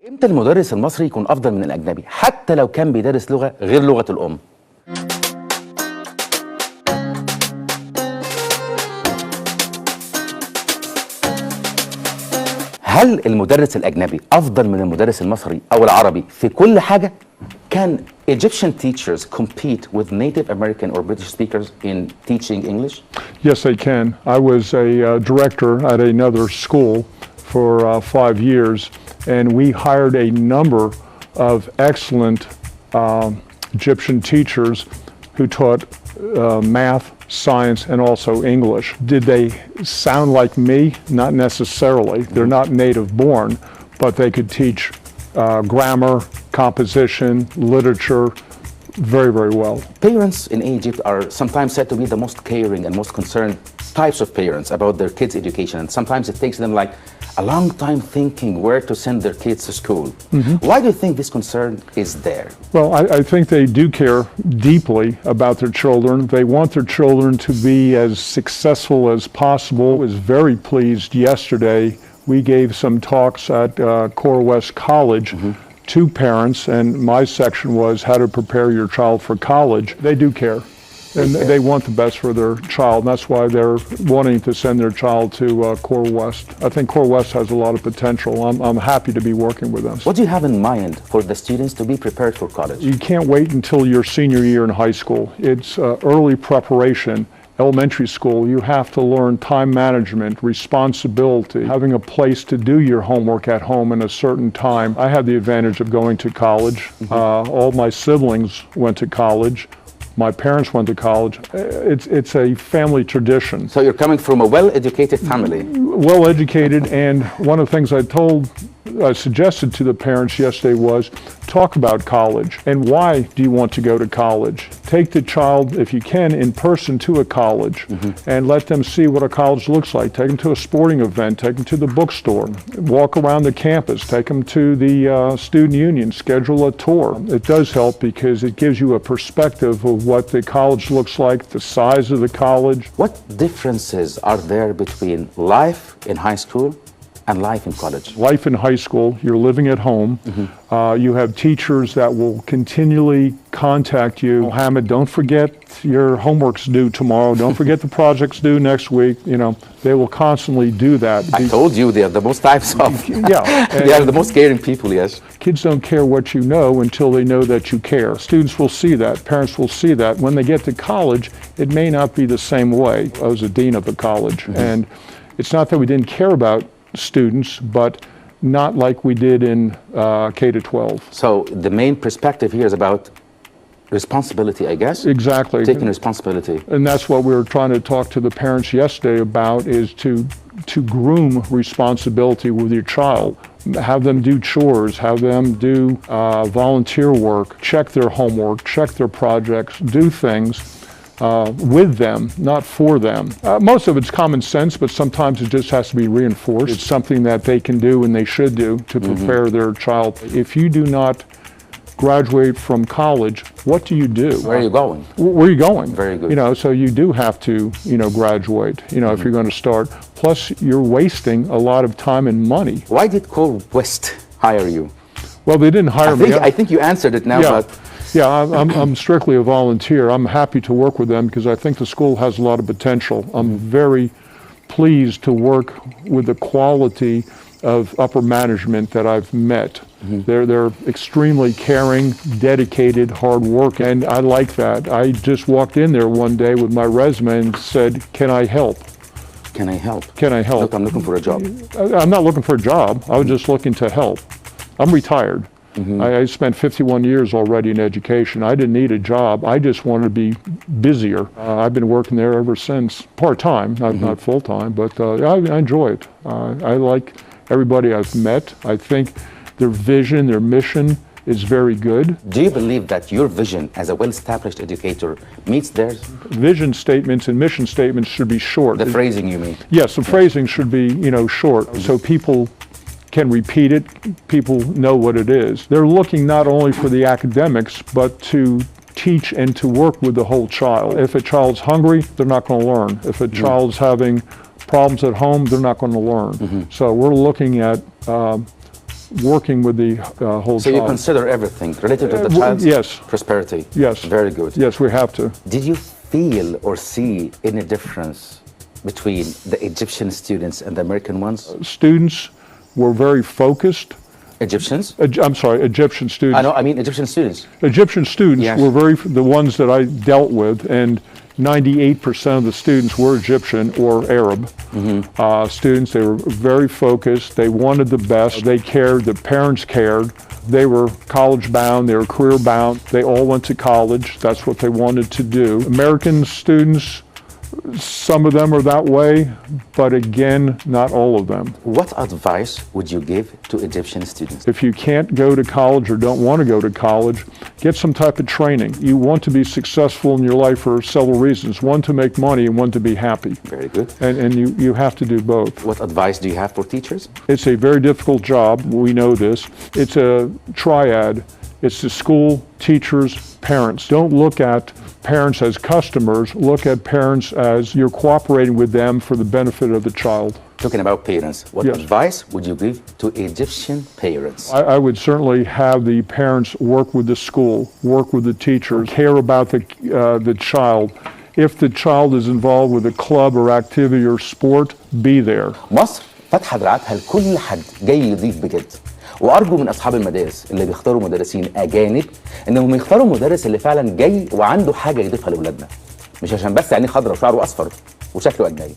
امتى المدرس المصري يكون افضل من الاجنبي حتى لو كان بيدرس لغه غير لغه الام؟ هل المدرس الاجنبي افضل من المدرس المصري او العربي في كل حاجه؟ Can Egyptian teachers compete with Native American or British speakers in teaching English? Yes, they can. I was a director at another school for 5 years, and we hired a number of excellent Egyptian teachers who taught math, science, and also English. Did they sound like me? Not necessarily. They're not native born, but they could teach grammar, composition, literature very, very well. Parents in Egypt are sometimes said to be the most caring and most concerned types of parents about their kids' education, and sometimes it takes them like a long time thinking where to send their kids to school. Why do you think this concern is there? Well, I think they do care deeply about their children. They want their children to be as successful as possible. I was very pleased yesterday. We gave some talks at Core West College to parents, and my section was how to prepare your child for college. They do care, and they want the best for their child, and that's why they're wanting to send their child to Core West. I think Core West has a lot of potential. I'm happy to be working with them. What do you have in mind for the students to be prepared for college? You can't wait until your senior year in high school. It's early preparation. Elementary school, you have to learn time management, responsibility, having a place to do your homework at home in a certain time. I had the advantage of going to college. All my siblings went to college. My parents went to college. It's a family tradition. So you're coming from a well-educated family. Well-educated, and one of the things I suggested to the parents yesterday was talk about college and why do you want to go to college. Take the child, if you can, in person to a college and let them see what a college looks like. Take them to a sporting event, take them to the bookstore, walk around the campus, take them to the student union, schedule a tour. It does help because it gives you a perspective of what the college looks like, the size of the college. What differences are there between life in high school and life in college? Life in high school, you're living at home. You have teachers that will continually contact you. Mohammed, don't forget your homework's due tomorrow. Don't forget the project's due next week. You know, they will constantly do that. I told you they are the most types of. They are the most caring people, yes. Kids don't care what you know until they know that you care. Students will see that. Parents will see that. When they get to college, it may not be the same way. I was a dean of a college, and it's not that we didn't care about students, but not like we did in K to 12. So the main perspective here is about responsibility, I guess? Exactly. Taking responsibility. And that's what we were trying to talk to the parents yesterday about, is to groom responsibility with your child. Have them do chores, have them do volunteer work, check their homework, check their projects, do things with them, not for them. Most of it's common sense, but sometimes it just has to be reinforced. It's something that they can do and they should do to prepare their child. If you do not graduate from college, what do you do? Where are you going? Where are you going? Very good. You know, so you do have to, graduate, if you're going to start. Plus, you're wasting a lot of time and money. Why did Core West hire you? Well, they didn't hire me. I think you answered it now, but... Yeah, I'm strictly a volunteer. I'm happy to work with them because I think the school has a lot of potential. I'm very pleased to work with the quality of upper management that I've met. They're extremely caring, dedicated, hard work, and I like that. I just walked in there one day with my resume and said, "Can I help? Can I help? Can I help?" Look, I'm looking for a job. I'm not looking for a job. I was just looking to help. I'm retired. I spent 51 years already in education. I didn't need a job. I just wanted to be busier. I've been working there ever since, part-time, not full-time, but I enjoy it. I like everybody I've met. I think their vision, their mission is very good. Do you believe that your vision as a well-established educator meets theirs? Vision statements and mission statements should be short. The phrasing, you mean? Yes, the phrasing should be, short, so people can repeat it, people know what it is. They're looking not only for the academics, but to teach and to work with the whole child. If a child's hungry, they're not going to learn. If a child's having problems at home, they're not going to learn. So we're looking at working with the whole So you child. consider everything related to the Well, child's yes. prosperity. Yes. Very good. Yes, we have to. Did you feel or see any difference between the Egyptian students and the American ones? Students were very focused. Egyptians? I'm sorry, Egyptian students. I mean Egyptian students. Egyptian students Yes. were the ones that I dealt with, and 98% of the students were Egyptian or Arab students. They were very focused. They wanted the best. They cared. The parents cared. They were college bound. They were career bound. They all went to college. That's what they wanted to do. American students, some of them are that way, but again, not all of them. What advice would you give to Egyptian students? If you can't go to college or don't want to go to college, get some type of training. You want to be successful in your life for several reasons. One, to make money, and one, to be happy. Very good. And you have to do both. What advice do you have for teachers? It's a very difficult job. We know this. It's a triad. It's the school, teachers, parents. Don't look at parents as customers. Look at parents as you're cooperating with them for the benefit of the child. Talking about parents, what Yes. advice would you give to Egyptian parents? I would certainly have the parents work with the school, work with the teacher, care about the child. If the child is involved with a club or activity or sport, be there. مصر فاتحة دراعاتها لكل حد جاي يضيف بجد. وارجو من اصحاب المدارس اللي بيختاروا مدرسين اجانب انهم يختاروا مدرس اللي فعلا جاي وعنده حاجه يضيفها لاولادنا، مش عشان بس عينيه خضرا وشعره اصفر وشكله اجنبي.